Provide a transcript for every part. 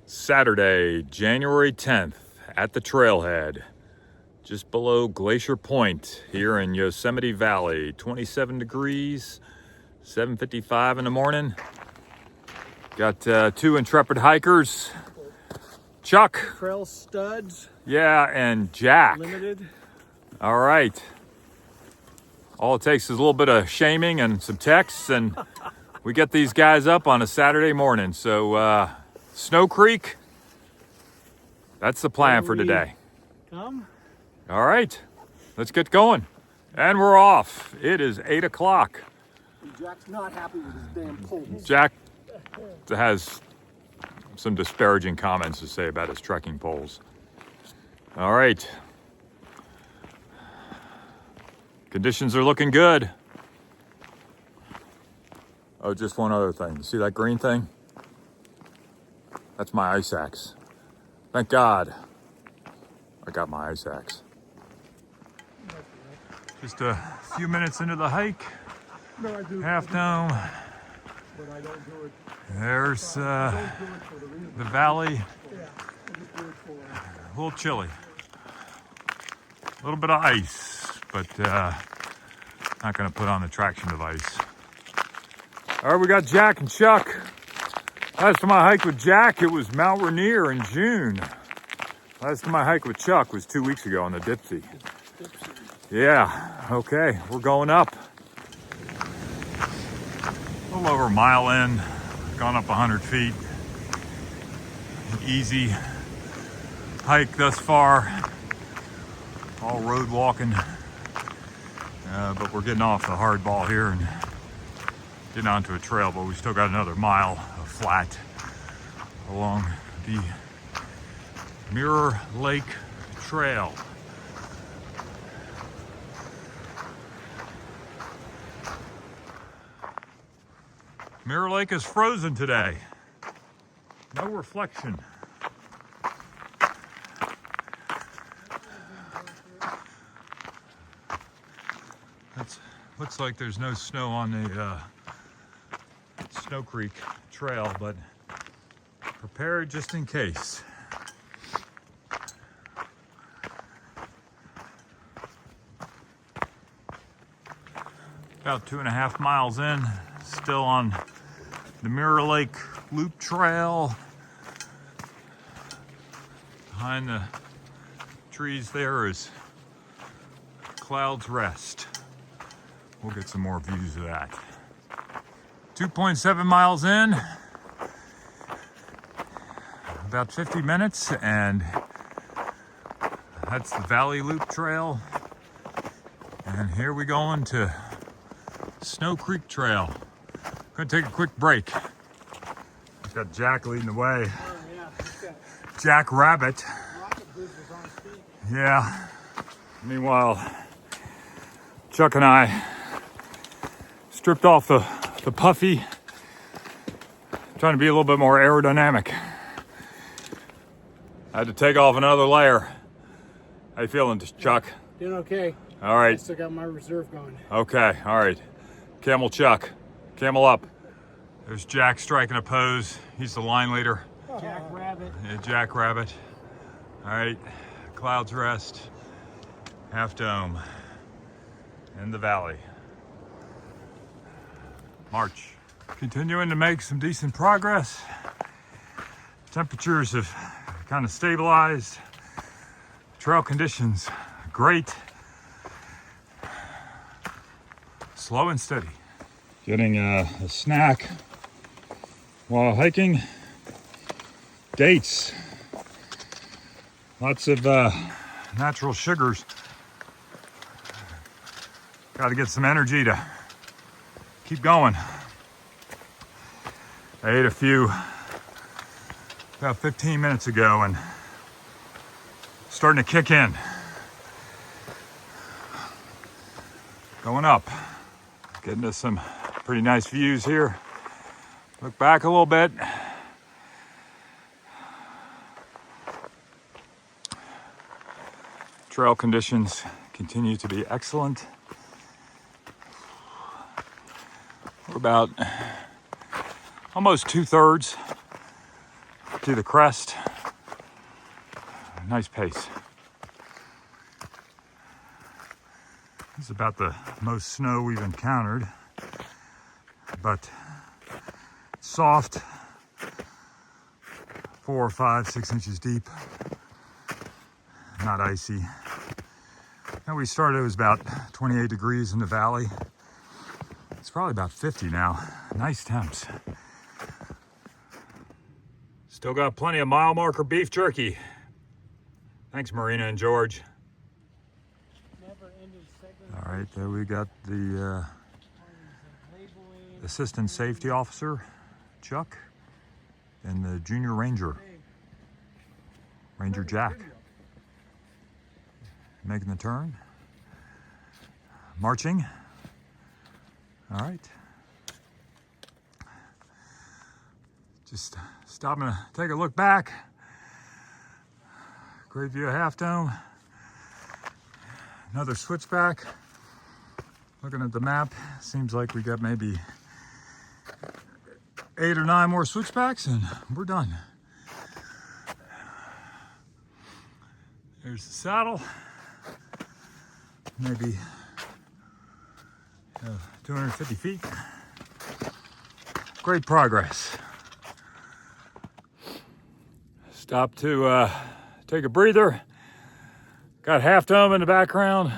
Saturday, January 10th at the trailhead, just below Glacier Point here in Yosemite Valley. 27 degrees, 7:55 in the morning. Got two intrepid hikers, Chuck. Trail Studs. Yeah, and Jack. Limited. All right. All it takes is a little bit of shaming and some texts, and we get these guys up on a Saturday morning. So Snow Creek, that's the plan for today. Come. All right, let's get going. And we're off. It is 8 o'clock. Jack's not happy with his damn poles. Jack has some disparaging comments to say about his trekking poles. All right. Conditions are looking good. Oh, just one other thing. See that green thing? That's my ice axe. Thank God I got my ice axe. Just a few minutes into the hike. No, I do. Half Dome. But I don't do it. There's the valley. Yeah, I just do it for A little chilly. A little bit of ice, but not gonna put on the traction device. All right, we got Jack and Chuck. Last time I hiked with Jack, it was Mount Rainier in June. Last time I hiked with Chuck was 2 weeks ago on the Dipsy. Yeah, okay, we're going up. A little over a mile in, gone up 100 feet. Easy hike thus far. All road walking, but we're getting off the hard ball here and getting onto a trail, but we still got another mile of flat along the Mirror Lake Trail. Mirror Lake is frozen today. No reflection. Looks like there's no snow on the Snow Creek trail, but prepared just in case. About 2.5 miles in, still on the Mirror Lake Loop Trail. Behind the trees there is Cloud's Rest. We'll get some more views of that. 2.7 miles in, about 50 minutes, and that's the Valley Loop Trail. And here we go into Snow Creek Trail. Gonna take a quick break. We've got Jack leading the way. Oh, yeah. Jack Rabbit. Rocket Boots was on his feet. Yeah. Meanwhile, Chuck and I stripped off the puffy, trying to be a little bit more aerodynamic. I had to take off another layer. How you feeling, Chuck? Doing okay. All I right. still got my reserve going. Okay. All right. Camel Chuck. Camel up. There's Jack striking a pose. He's the line leader. Jack Rabbit. Yeah, Jack Rabbit. All right. Cloud's Rest. Half Dome. In the valley. March. Continuing to make some decent progress. Temperatures have kind of stabilized. Trail conditions great. Slow and steady. Getting a snack while hiking. Dates. Lots of natural sugars. Got to get some energy to keep going. I ate a few about 15 minutes ago and starting to kick in. Going up, getting to some pretty nice views here. Look back a little bit. Trail conditions continue to be excellent. We're about almost 2/3 to the crest. Nice pace. This is about the most snow we've encountered, but soft, 4, 5, 6 inches deep, not icy. Now we started, it was about 28 degrees in the valley. It's probably about 50 now. Nice temps. Still got plenty of mile marker beef jerky. Thanks, Marina and George. All right, there we got the assistant safety officer, Chuck, and the junior ranger, Ranger Jack, making the turn, marching. All right. Just stopping to take a look back. Great view of Half Dome. Another switchback. Looking at the map, seems like we got maybe 8 or 9 more switchbacks and we're done. There's the saddle. Maybe 250 feet. Great progress. Stop to take a breather. Got Half Dome in the background.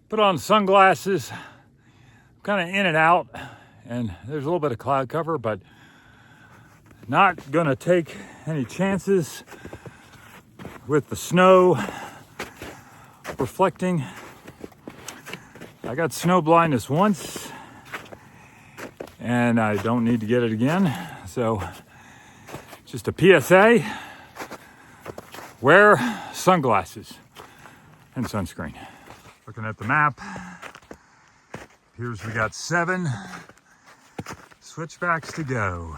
Put on sunglasses. I'm kind of in and out, and there's a little bit of cloud cover, but not gonna take any chances with the snow reflecting. I got snow blindness once, and I don't need to get it again. So just a PSA, wear sunglasses and sunscreen. Looking at the map, appears we got 7 switchbacks to go.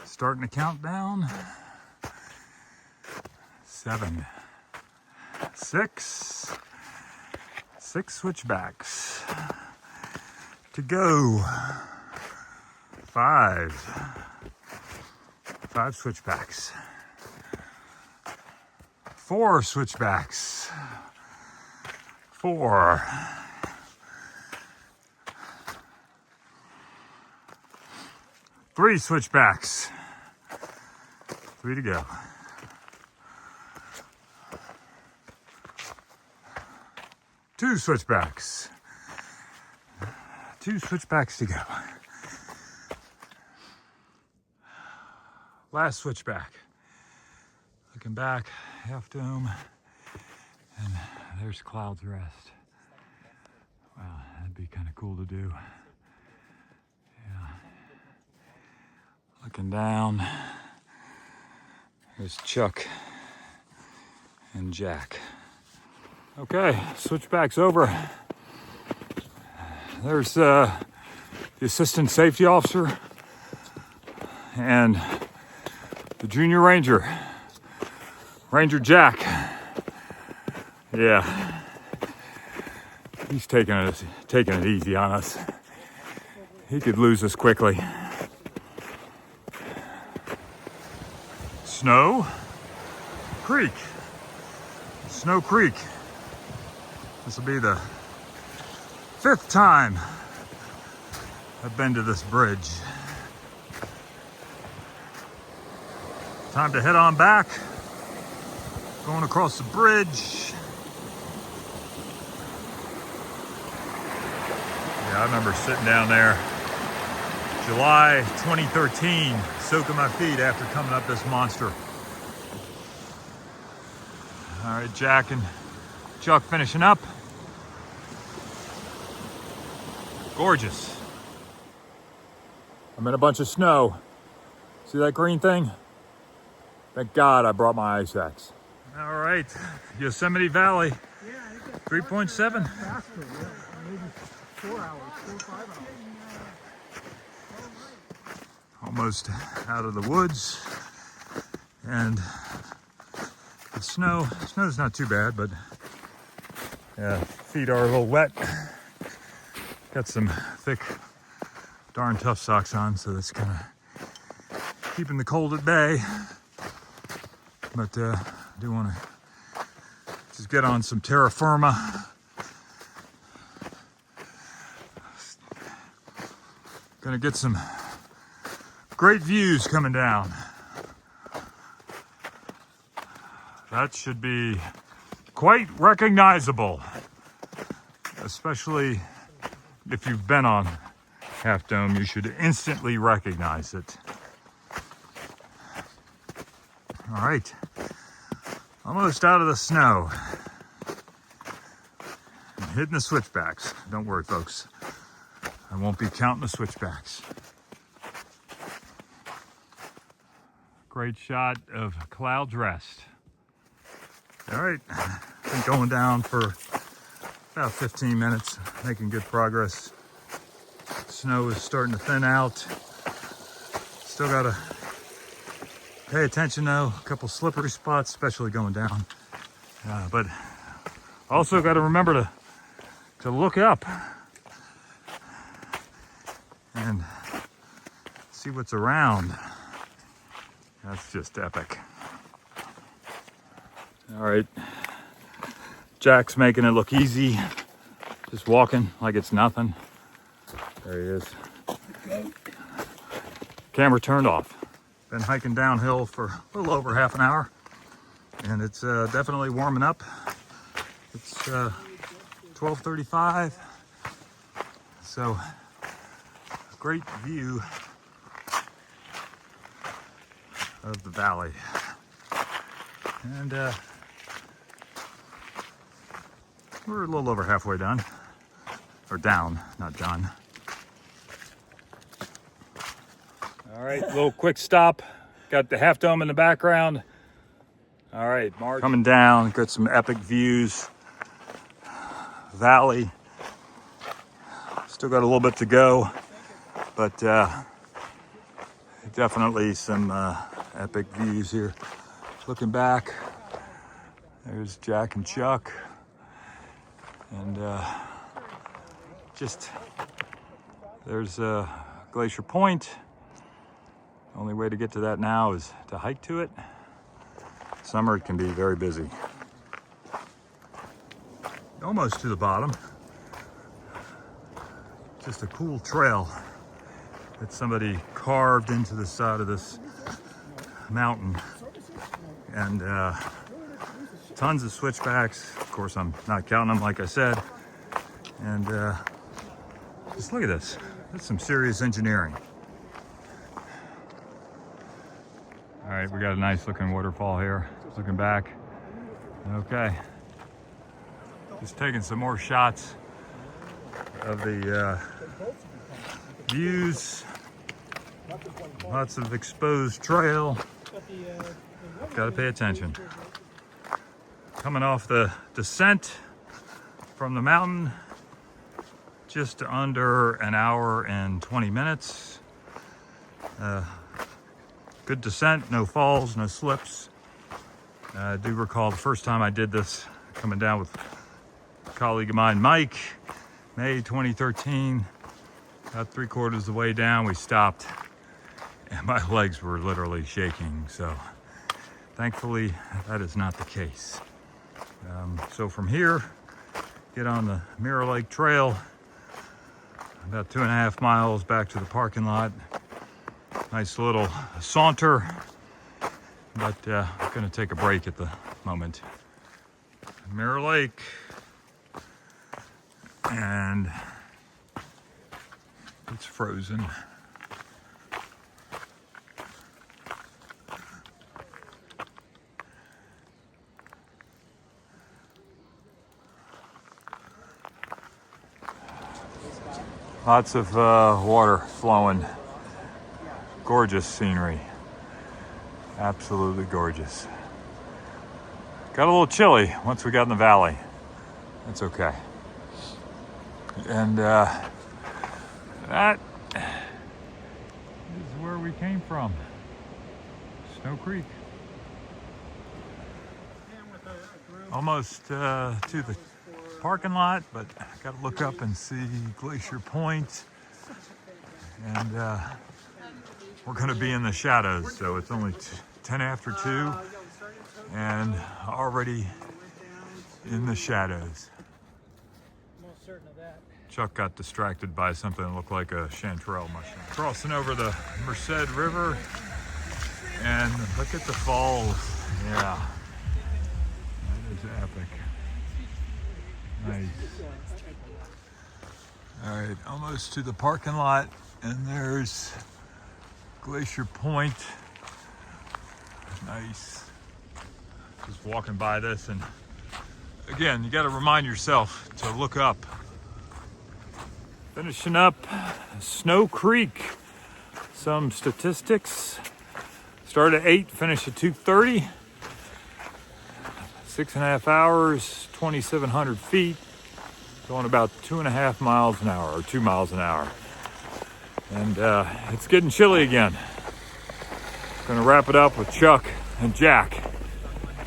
Starting to count down. 7, 6 switchbacks to go. 5 switchbacks. 4 switchbacks. 4. 3 switchbacks. 3 to go. 2 switchbacks. 2 switchbacks to go. Last switchback. Looking back, Half Dome, and there's Cloud's Rest. Wow, that'd be kind of cool to do. Yeah. Looking down, there's Chuck and Jack. Okay, switchback's over. There's the assistant safety officer and the junior ranger, Ranger Jack. Yeah, he's taking it easy on us. He could lose us quickly. Snow Creek. Snow Creek. This will be the 5th time I've been to this bridge. Time to head on back. Going across the bridge. Yeah, I remember sitting down there July 2013, soaking my feet after coming up this monster. All right, Jack and Chuck finishing up. Gorgeous. I'm in a bunch of snow. See that green thing? Thank God I brought my ice axe. All right, Yosemite Valley, 3.7. Faster, yeah. Maybe 4 hours, 4 or 5 hours. Almost out of the woods, and the snow's not too bad, but yeah, feet are a little wet. Got some thick, darn tough socks on, so that's kind of keeping the cold at bay. But I do want to just get on some terra firma. Gonna get some great views coming down. That should be quite recognizable, especially if you've been on Half Dome. You should instantly recognize it. All right, almost out of the snow. I'm hitting the switchbacks. Don't worry, folks. I won't be counting the switchbacks. Great shot of Cloud's Rest. All right, been going down for about 15 minutes, making good progress. Snow is starting to thin out. Still gotta pay attention though, a couple slippery spots, especially going down. But also gotta remember to look up and see what's around. That's just epic. All right, Jack's making it look easy, just walking like it's nothing. There he is. Camera turned off. Been hiking downhill for a little over half an hour, and it's definitely warming up. It's 12:35, so great view of the valley. And we're a little over halfway done, or down, not done. All right, little quick stop. Got the Half Dome in the background. All right, Mark. Coming down, got some epic views. Valley. Still got a little bit to go, but definitely some epic views here. Looking back, there's Jack and Chuck, and just there's Glacier Point. The only way to get to that now is to hike to it. Summer it can be very busy. Almost to the bottom. Just a cool trail that somebody carved into the side of this mountain. And tons of switchbacks. Of course, I'm not counting them, like I said. And just look at this. That's some serious engineering. All right, we got a nice looking waterfall here. Looking back. Okay. Just taking some more shots of the views. Lots of exposed trail. Got to pay attention. Coming off the descent from the mountain, just under an hour and 20 minutes. Good descent, no falls, no slips. I do recall the first time I did this, coming down with a colleague of mine, Mike, May 2013. About 3/4 of the way down, we stopped, and my legs were literally shaking. So thankfully, that is not the case. So from here, get on the Mirror Lake Trail, about 2.5 miles back to the parking lot. Nice little saunter, but I'm gonna take a break at the moment. Mirror Lake, and it's frozen. Lots of water flowing. Gorgeous scenery. Absolutely gorgeous. Got a little chilly once we got in the valley. That's okay. And that is where we came from. Snow Creek. Almost to the parking lot, but got to look up and see Glacier Point. And we're going to be in the shadows, so it's only 10 after 2 and already in the shadows. Most certain of that. Chuck got distracted by something that looked like a chanterelle mushroom. Crossing over the Merced River, and look at the falls. Yeah, that is epic. Nice. All right, almost to the parking lot, and there's Glacier Point. Nice. Just walking by this, and again, you got to remind yourself to look up. Finishing up Snow Creek. Some statistics. Start at 8, finish at 2:30. 6.5 hours, 2,700 feet. Going about 2.5 miles an hour, or 2 miles an hour. And it's getting chilly again. Gonna wrap it up with Chuck and Jack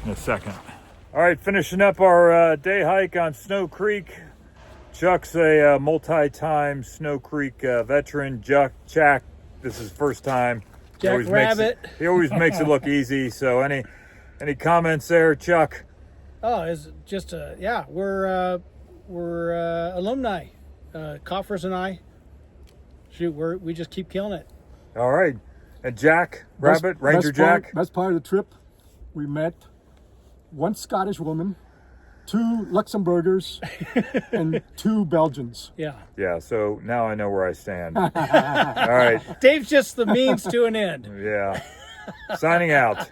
in a second. All right, finishing up our day hike on Snow Creek. Chuck's a multi-time Snow Creek veteran. Jack, this is first time. Jack Rabbit. He always makes it look easy. So any comments there, Chuck? Oh, it's just we're alumni, Coffers and I. Shoot, we just keep killing it. All right, and Jack Rabbit, Ranger Jack. Best part of the trip, we met one Scottish woman, 2 Luxembourgers, and 2 Belgians. Yeah. Yeah, so now I know where I stand. All right. Dave's just the means to an end. Yeah. Signing out.